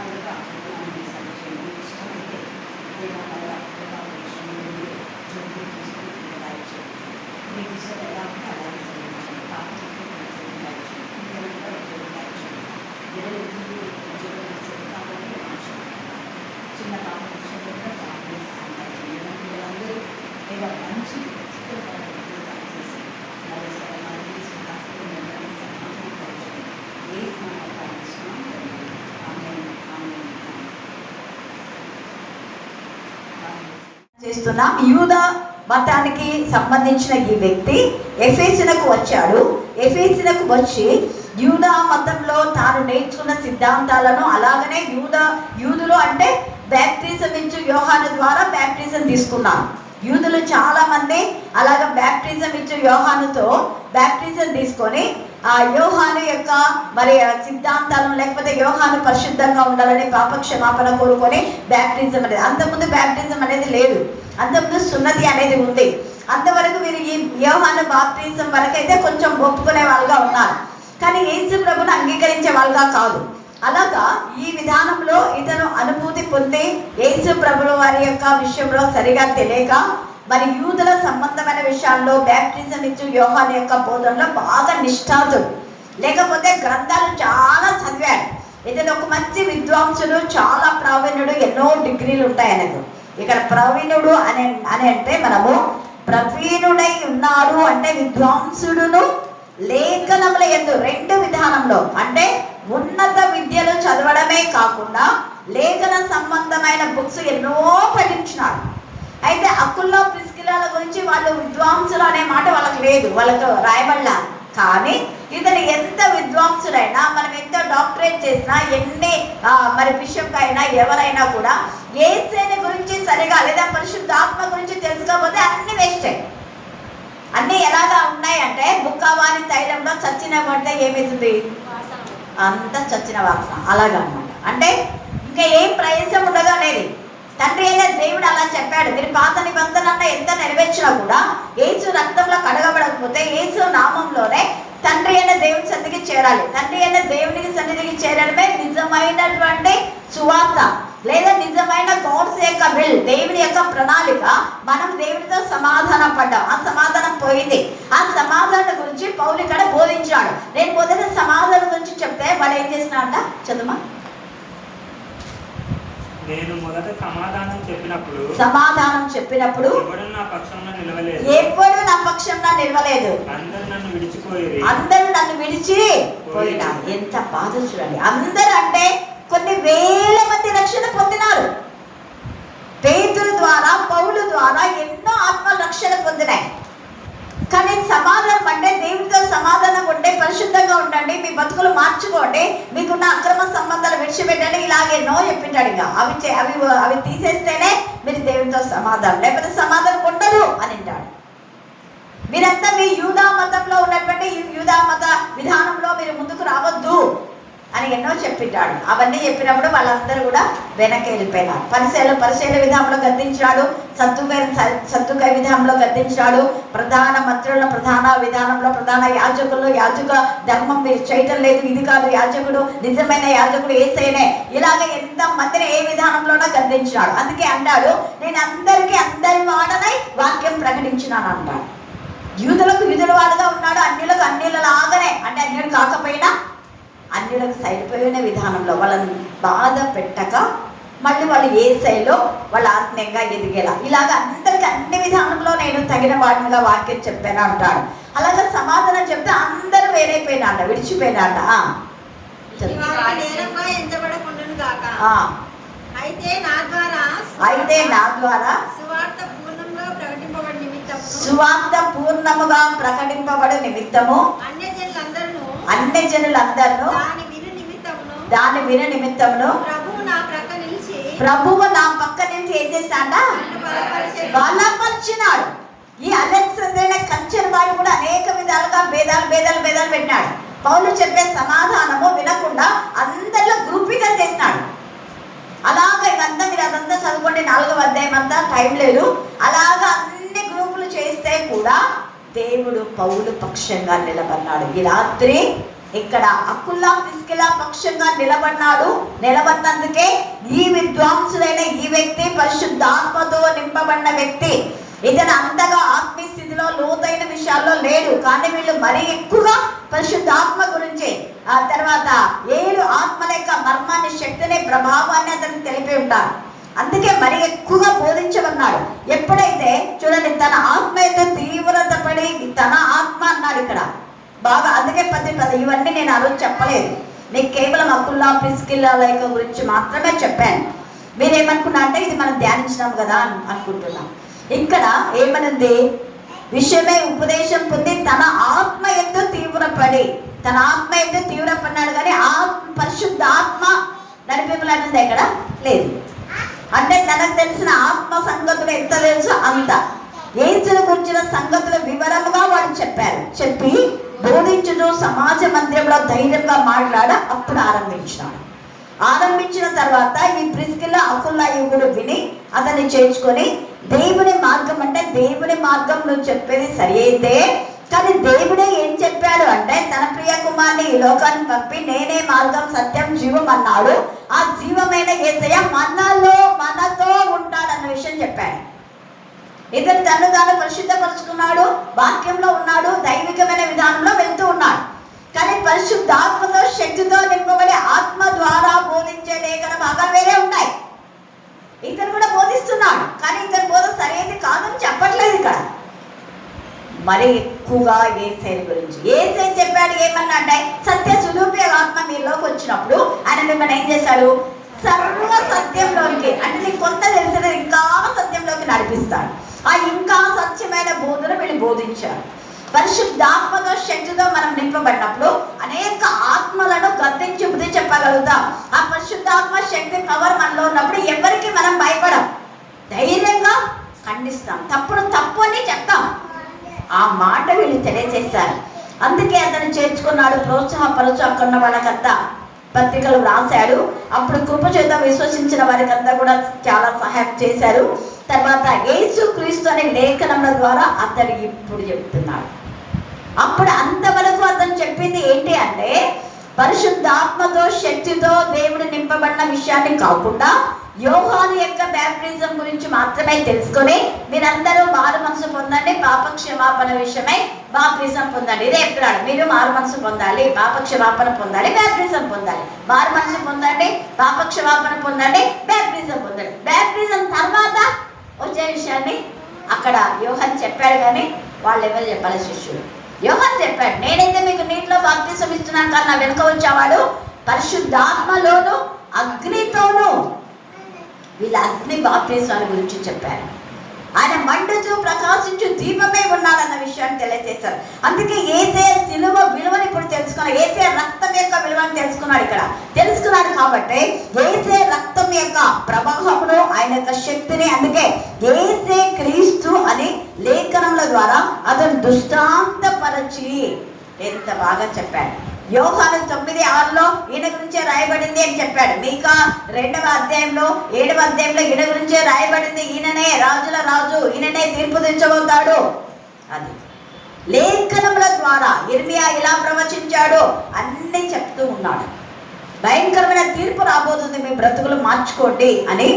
విధాలుగా ఇష్టమైతే మీకు ఇష్టం ఎలా ఉంటే అలాగే చదివించండి. కాకపోతే చిన్న పాప విషయంలో కూడా చాలా సహాయం చేయండి. పిల్లలందరూ ఏదో మంచి చేసి చేస్తున్న యూదా మతానికి సంబంధించిన ఈ వ్యక్తి ఎఫెసునకు వచ్చాడు. ఎఫెసునకు వచ్చి యూదా మతంలో తాను నేర్చుకున్న సిద్ధాంతాలను, అలాగనే యూదులు అంటే బ్యాప్టిజం ఇచ్చు యోహాను ద్వారా బ్యాప్టిజం తీసుకున్నారు. యూదులు చాలా మంది అలాగ బ్యాప్టిజం ఇచ్చు యోహానుతో బ్యాప్టిజం తీసుకొని ఆ యోహాను యొక్క మరి సిద్ధాంతాలను, లేకపోతే యోహాను పరిశుద్ధంగా ఉండాలని పాప క్షమాపణ కోరుకొని బ్యాప్టిజం అనేది, అంతకుముందు బ్యాప్టిజం అనేది లేదు, అంతకుముందు సున్నతి అనేది ఉంది. అంతవరకు వీరు ఈ యోహాను బాప్టిజం వరకైతే కొంచెం ఒప్పుకునే వాళ్ళుగా ఉన్నారు, కానీ యేసు ప్రభుని అంగీకరించే వాళ్ళుగా కాదు. అలాగా ఈ విధానంలో ఇతను అనుభూతి పొంది యేసు ప్రభుల వారి యొక్క విషయంలో సరిగా తెలియక మరి యూదుల సంబంధమైన విషయాల్లో బ్యాప్టిజం ఇచ్చు యోహాను యొక్క బోధనలో బాగా నిష్ఠాతుడు, లేకపోతే గ్రంథాలు చాలా చదివాడు. ఇతను ఒక మంచి విద్వాంసుడు, చాలా ప్రావీణ్యుడు, ఎన్నో డిగ్రీలు ఉంటాయి ఆయనకు. ఇక్కడ ప్రవీణుడు అని అంటే మనము ప్రవీణుడై ఉన్నాడు అంటే విద్వాంసుడును లేఖనముల యందు రెండు విధానంలో, అంటే ఉన్నత విద్యలు చదవడమే కాకుండా లేఖన సంబంధమైన బుక్స్ ఎన్నో పఠించినాడు. అయితే అకుల్లో ప్రిస్కిలాల గురించి వాళ్ళు విద్వాంసులు అనే మాట వాళ్ళకి లేదు, వాళ్ళకు రాయబడలా. కానీ ఇతను ఎంత విద్వాంసుడైనా, మనం ఎంత డాక్టరేట్ చేసినా, ఎన్ని మరి బిషప్ అయినా ఎవరైనా కూడా యేసుని గురించి సరిగా లేదా పరిశుద్ధాత్మ గురించి తెలుసుకోకపోతే అన్ని వేస్టే. అన్నీ ఎలాగా ఉన్నాయంటే బుక్కవాని తైలంలో చచ్చిన పడితే ఏమవుతుంది, అంత చచ్చిన వాసన అలాగా అన్నమాట. అంటే ఇంకా ఏం ప్రయాసం ఉండగా లేదు. తండ్రి అయిన దేవుడు అలా చెప్పాడు, మీరు పాత నిబంధన ఎంత నెరవేర్చినా కూడా యేసు రక్తంలో కడగబడకపోతే యేసు నామంలోనే తండ్రి అయిన దేవుని సన్నిధికి చేరాలి. తండ్రి అయిన దేవునికి సన్నిధికి చేరడమే నిజమైనటువంటి సువార్త, లేదా నిజమైన గాడ్స్ యొక్క విల్, దేవుని యొక్క ప్రణాళిక. మనం దేవునితో సమాధానం పడ్డాం, ఆ సమాధానం పోయింది. ఆ సమాధానం గురించి పౌలు ఇక్కడ బోధించాడు. నేను మొదట సమాధానం గురించి చెప్తే వాడు ఏం చేసినాడంట, చదుమా. నేను మొదట సమాధానం చెప్పినప్పుడు ఎవ్వడు నా పక్షంలో నిలవలేదు, అందరూ నన్ను విడిచిపోయినారు. ఎంత బాధ చూడండి. అందరూ అంటే కొన్ని వేల మంది రక్షణ పొందినారు. పేతురు ద్వారా, పౌలు ద్వారా ఎన్నో ఆత్మల రక్షణ పొందినాయి. కానీ సమాధానం అంటే దేవుడితో సమాధానం ఉంటే పరిశుద్ధంగా ఉండండి, మీ బతుకులు మార్చుకోండి, మీకున్న అక్రమ సంబంధాలు విడిచిపెట్టండి, ఇలాగే నో చెప్పింటాడు. ఇంకా అవి తీసేస్తేనే మీరు దేవుడితో సమాధానం, లేకపోతే సమాధానం ఉండదు అని అంటాడు. మీరంతా మీ యూదా మతంలో ఉన్నటువంటి యూదా మత విధానంలో మీరు ముందుకు రావద్దు అని ఎన్నో చెప్పింటాడు. అవన్నీ చెప్పినప్పుడు వాళ్ళందరూ కూడా వెనక్కి వెళ్ళిపోయినారు. పరిశీల విధానంలో గద్దించాడు, సత్తుకై విధానంలో గద్దించాడు, ప్రధాన మంత్రుల ప్రధాన విధానంలో, ప్రధాన యాజక ధర్మం మీరు చేయటం లేదు, ఇది కాదు యాజకుడు, నిజమైన యాజకుడు యేసయ్యనే, ఇలాగ ఎంత మందిని ఏ విధానంలోనో గద్దించాడు. అందుకే అంటాడు, నేను అందరికీ అందరి వాడనై వాక్యం ప్రకటించినాను అంటాడు. యూదులకు యూదుల వాడుగా ఉన్నాడు, అన్యులకు అన్యుల లాగానే, అంటే అన్యుడు కాకపోయినా అన్యులకు సరిపోయిన విధానంలో వాళ్ళని బాధ పెట్టక మళ్ళీ వాళ్ళు యేసయ్యలో వాళ్ళు ఆత్మీయంగా ఎదిగేలా, ఇలాగ అందరికి అన్ని విధానంలో నేను తగిన వాటిగా వాక్యం చెప్పాను అంటాడు. అలాగే సమాధానం చెప్తే అందరూ వేరైపోయినాట, విడిచిపోయినాట. అయితే నా ద్వారా సువార్త పూర్ణముగా ప్రకటింపబడు నిమిత్తము అన్ని జనులందరూ దాన్ని విని నిమిత్తమును ప్రభువు నా పక్క నుంచి ఏం చేశాడ, బలపరిచినాడు. ఈ అలెగ్జాండర్ కల్చర్ వాడు కూడా అనేక విధాలుగా భేదాలు పెట్టినాడు. పౌలు చెప్పే సమాధానము వినకుండా అందరిలో గ్రూపీగా చేసినాడు. అలాగా ఇదంతా మీరు అదంతా చదువుకోండి, 4వ అధ్యాయం అంతా టైం లేదు. అలాగా అన్ని గ్రూపులు చేస్తే కూడా దేవుడు పౌలు పక్షంగా నిలబడినాడు. ఈ రాత్రి ఇక్కడ అకుల్లా ప్రిస్కిల్లా పక్షంగా నిలబడినందుకే ఈ విద్వాంసుడైన ఈ వ్యక్తి పరిశుద్ధాత్మతో నింపబడిన వ్యక్తి. ఇతను అంతగా ఆత్మీయ స్థితిలో లోతైన విషయాల్లో లేడు, కానీ వీళ్ళు మరీ ఎక్కువగా పరిశుద్ధాత్మ గురించి, ఆ తర్వాత 7 ఆత్మల యొక్క మర్మాన్ని, శక్తిని, ప్రభావాన్ని అతనికి తెలిపి ఉంటారు. అందుకే మరి ఎక్కువగా బోధించమన్నాడు. ఎప్పుడైతే చూడండి, తన ఆత్మ యొక్క తీవ్రత పడి తన ఆత్మ అన్నాడు ఇక్కడ బాగా. అందుకే పది ఇవన్నీ నేను ఆ రోజు చెప్పలేదు, నీకు కేవలం అకుల్లా ప్రిస్కిల్లా గురించి మాత్రమే చెప్పాను. మీరేమనుకున్నా అంటే ఇది మనం ధ్యానించినాం కదా అనుకుంటున్నాం. ఇక్కడ ఏమనుంది, విషయమే ఉపదేశం పొంది తన ఆత్మ ఎంతో తీవ్రపడినాడు, కానీ పరిశుద్ధ ఆత్మ నడిపింపులన్నది ఇక్కడ లేదు. అంటే తనకు తెలిసిన ఆత్మ సంగతులు ఎంత తెలుసో అంత, యేసును గురించిన సంగతులు వివరముగా వాళ్ళు చెప్పి బోధించుతూ సమాజ మందిరంలో ధైర్యంగా అప్పుడు ఆరంభించిన తర్వాత ఈ ప్రిస్కిల్లా అకుల్లా యుగుడు విని అతన్ని చేర్చుకొని, దేవుని మార్గం అంటే దేవుని మార్గం నువ్వు చెప్పేది సరి అయితే, కానీ దేవుడే ఏం చెప్పాడు అంటే తన ప్రియ కుమార్ని ఈ లోకాన్ని పంపి నేనే మార్గం సత్యం జీవం అన్నాడు. ఆ జీవమైన యేసయ్య మనతో ఉంటాడన్న విషయం చెప్పాడు. ఇతను తను తాను పరిశుద్ధపరుచుకున్నాడు, వాక్యంలో ఉన్నాడు, దైవికమైన విధానంలో వెళ్తూ ఉన్నాడు. కానీ పరిశుద్ధాత్మతో శక్తితో నింపబడి ఆత్మ ద్వారా బోధించే లేఖన భాగాలు వేరే ఉన్నాయి. ఇతను కూడా బోధిస్తున్నాడు, కానీ ఇతని బోధ సరైనది కాదని చెప్పట్లేదు ఇక్కడ. మరి ఎక్కువగా యేసయ్య గురించి చెప్పాడు. ఏమన్నా అంటే సత్య స్వరూపి ఆత్మ మీలోకి వచ్చినప్పుడు ఆయన మిమ్మల్ని ఏం చేశాడు, సర్వ సత్యంలోనికి, అంటే నీకు కొంత తెలిసిన ఇంకా సత్యంలోకి నడిపిస్తాడు. ఆ ఇంకా సత్యమైన బోధన వీళ్ళు బోధించారు. పరిశుద్ధాత్మతో శక్తితో మనం నింపబడినప్పుడు అనేక ఆత్మలను గద్దించి బుద్ధి చెప్పగలుగుతాం. ఆ పరిశుద్ధాత్మ శక్తి పవర్ మనలో ఉన్నప్పుడు ఎవరికి మనం భయపడం, ధైర్యంగా ఖండిస్తాం, తప్పు అని చెప్తాం. ఆ మాట వీళ్ళు తెలియజేశారు. అందుకే అతను చేర్చుకున్నాడు, ప్రోత్సాహపరచు. అక్కడున్న వాళ్ళకంతా పత్రికలు రాశాడు. అప్పుడు కృప చేత విశ్వసించిన వారికంతా కూడా చాలా సహాయం చేశారు. తర్వాత యేసు క్రీస్తు అనే లేఖనముల ద్వారా అతడు ఇప్పుడు చెప్తున్నాడు. అప్పుడు అంతవరకు అతను చెప్పింది ఏంటి అంటే పరిశుద్ధాత్మతో శక్తితో దేవుడు నింపబడిన విషయాన్ని కాకుండా యోహాను యొక్క బ్యాప్టిజం గురించి మాత్రమే తెలుసుకొని మీరందరూ మారు మనసు పొందండి, పాప క్షమాపణ విషయమై బాప్టిజం పొందండి. ఇదే చెప్తున్నాడు. మీరు మారు మనసు పొందాలి, పాప క్షమాపణ పొందాలి, బ్యాప్టిజం పొందాలి. మారు మనసు పొందండి, పాప క్షమాపణ పొందండి, బ్యాప్టిజం పొందండి. బ్యాప్టిజం తర్వాత వచ్చే విషయాన్ని అక్కడ యోహాను చెప్పాడు, కానీ వాళ్ళు ఎవరు చెప్పాలి? శిష్యుడు. యోహాను చెప్పాడు, నేనైతే మీకు నీటిలో బాప్టిజం ఇస్తున్నాను, కానీ నా వెనుక వచ్చేవాడు పరిశుద్ధాత్మలోను అగ్నితోనూ, వీళ్ళ అగ్ని బాప్టిజాల గురించి చెప్పారు. ఆయన మండుతూ ప్రకాశించు దీపమే ఉన్నాడన్న విషయాన్ని తెలియజేశారు. అందుకే యేసయ్య సిలువ విలువని ఇప్పుడు తెలుసుకున్నాడు, యేసయ్య రక్తం యొక్క విలువని తెలుసుకున్నాడు కాబట్టి యేసయ్య రక్తం యొక్క ప్రవాహమును, ఆయన యొక్క శక్తిని, అందుకే యేసయ్య క్రీస్తు అని లేఖనముల ద్వారా అతను దృష్టాంతపరచి ఎంత బాగా చెప్పాడు. యోహాను 9:6 ఈయన గురించే రాయబడింది అని చెప్పాడు. మీకా 2వ అధ్యాయంలో 7వ అధ్యాయంలో ఈయన గురించే రాయబడింది. ఈయననే రాజుల రాజు, ఈయననే తీర్పు తెచ్చబోతాడు. అది లేఖనముల ద్వారా ఇర్మియా ఇలా ప్రవచించాడు, అన్నీ చెప్తూ ఉన్నాడు. భయంకరమైన తీర్పు రాబోతుంది, మీ బ్రతుకులు మార్చుకోండి అని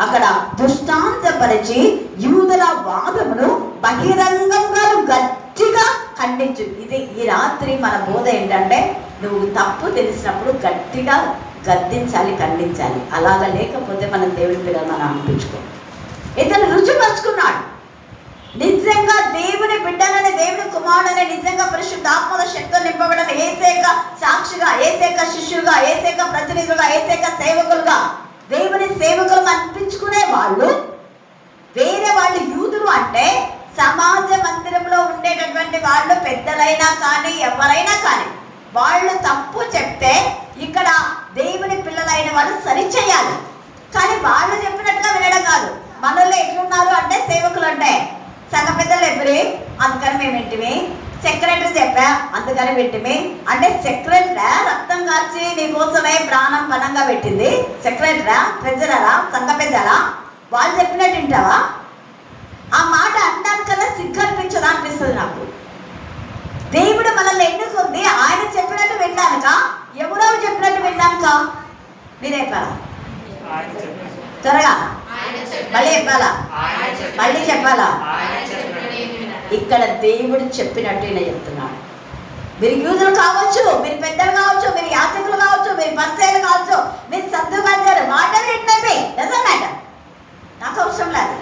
అక్కడ దృష్టాంతపరిచి యూదుల వాదమును బహిరంగంగా గట్టిగా ఖండించు. ఇది ఈ రాత్రి మన బోధ ఏంటంటే నువ్వు తప్పు తెలిసినప్పుడు గట్టిగా గద్దించాలి, ఖండించాలి. అలాగా లేకపోతే మనం దేవుడి పిల్లలు మనం అనిపించుకో. ఇతను రుచిపరుచుకున్నాడు, నిజంగా దేవుని బిడ్డలని, దేవుని కుమారుడని, నిజంగా పరిశుద్ధాత్మల శక్తితో నింపబడిన యేసయ్య సాక్షిగా, యేసయ్య శిష్యులుగా, యేసయ్య ప్రతినిధులుగా, యేసయ్య సేవకులుగా, దేవుని సేవకులు అనిపించుకునే వాళ్ళు వేరే వాళ్ళు. యూదులు అంటే సమాజ మందిరంలో ఉండేటటువంటి వాళ్ళు, పెద్దలైనా కానీ ఎవరైనా కానీ వాళ్ళు తప్పు చెప్తే ఇక్కడ దేవుని పిల్లలైన వాళ్ళు సరిచేయాలి. కానీ వాళ్ళు చెప్పినట్టుగా వినడం కాదు. మనలో ఎట్లున్నారు అంటే సేవకులు అంటే సంఘ పెద్దలు ఎవరి, అందుకని మేము వింటిమి, సెక్రటరీ చెప్పా అందుకని వింటిమి. అంటే సెక్రటరీ రక్తం కాల్చి నీకోసమే ప్రాణం పణంగా పెట్టింది, సెక్రటరీ ట్రెజరరా సంఘ పెద్దలా వాళ్ళు చెప్పినట్టు వింటావా? ఆ మాట అనడానికల్లా సిగ్గు అనిపించదా అనిపిస్తుంది నాకు. దేవుడు మనల్ని ఎన్నుకుంది, ఆయన చెప్పినట్టు వినడానిక, ఎవరో చెప్పినట్టు వినడానిక? మీరే చెప్పాలా? ఆయన చెప్పాడు. త్వరగా మళ్ళీ చెప్పాలా? మళ్ళీ చెప్పాలా? ఇక్కడ దేవుడు చెప్పినట్టు ఈయన చెప్తున్నాడు. మీరు యూదులు కావచ్చు, మీరు పెద్దలు కావచ్చు, మీరు యాజకులు కావచ్చు, మీరు పరిచయాలు కావచ్చు, మీరు సర్దుబాటు గారు మాట వింటే డజంట్ మ్యాటర్, నాకు అవసరం లేదు.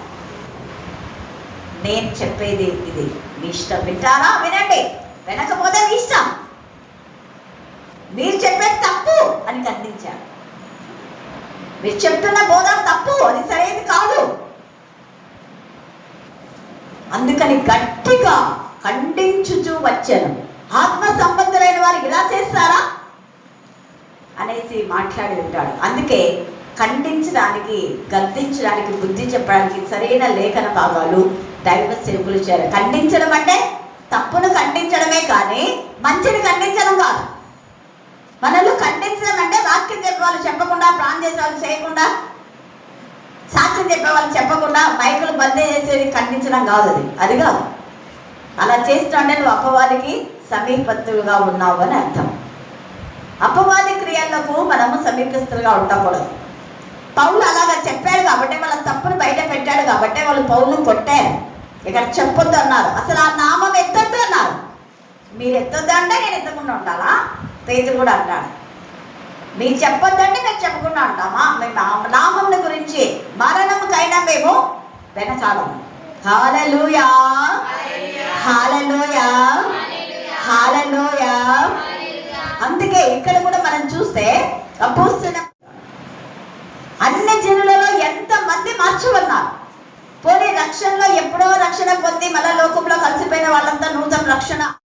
నేను చెప్పేది ఇది, మీ ఇష్టం. వింటారా? వినండి, వినకపోతే మీ ఇష్టం. మీరు చెప్పేది తప్పు అని ఖండించారు. మీరు చెప్తున్న బోధ తప్పు, అది సరైనది కాదు. అందుకని గట్టిగా ఖండించుచూ వచ్చాను. ఆత్మ సంబంధులైన వారు ఇలా చేస్తారా అనేసి మాట్లాడి ఉంటాడు. అందుకే ఖండించడానికి, గద్దించడానికి, బుద్ధి చెప్పడానికి సరైన లేఖన భాగాలు దైవ సేవకులు చేయాలి. ఖండించడం అంటే తప్పును ఖండించడమే కానీ మంచిని ఖండించడం కాదు. మనల్ని ఖండించడం అంటే వాక్యం చెప్పే వాళ్ళు చెప్పకుండా, ప్రాణం చేసే వాళ్ళు చేయకుండా, సాక్ష్యం చెప్పే వాళ్ళు చెప్పకుండా మైకులు బంద్ చేసేది ఖండించడం కాదు. అది కాదు. అలా చేస్తుంటే నువ్వు అపవాదికి సమీపస్తులుగా ఉన్నావు అని అర్థం. అపవాది క్రియలకు మనము సమీపస్తులుగా ఉండకూడదు. పౌలు అలాగా చెప్పాడు కాబట్టి, వాళ్ళ తప్పును బయట పెట్టాడు కాబట్టి వాళ్ళు పౌలును కొట్టారు. ఇక్కడ చెప్పొద్దు అన్నారు. అసలు ఆ నామం ఎత్తొద్దు అన్నారు. మీరు ఎత్తొద్దు అంటే నేను ఎత్తకుండా ఉండాలా? పేతురు కూడా అంటాడు, మీరు చెప్పొద్దంటే మేము చెప్పకుండా ఉంటామా? మేము నామం గురించి మరణంకైనా మేము వెనకాలము. హల్లెలూయా, హల్లెలూయా, హల్లెలూయా. అందుకే ఇక్కడ కూడా మనం చూస్తే అపోస్తలుల అన్ని జనులలో ఎంతమంది మార్చబడినారు. పోనీ రక్షణలో ఎప్పుడో రక్షణ పొంది మళ్ళా లోకంలో కలిసిపోయిన వాళ్ళంతా నూతన రక్షణ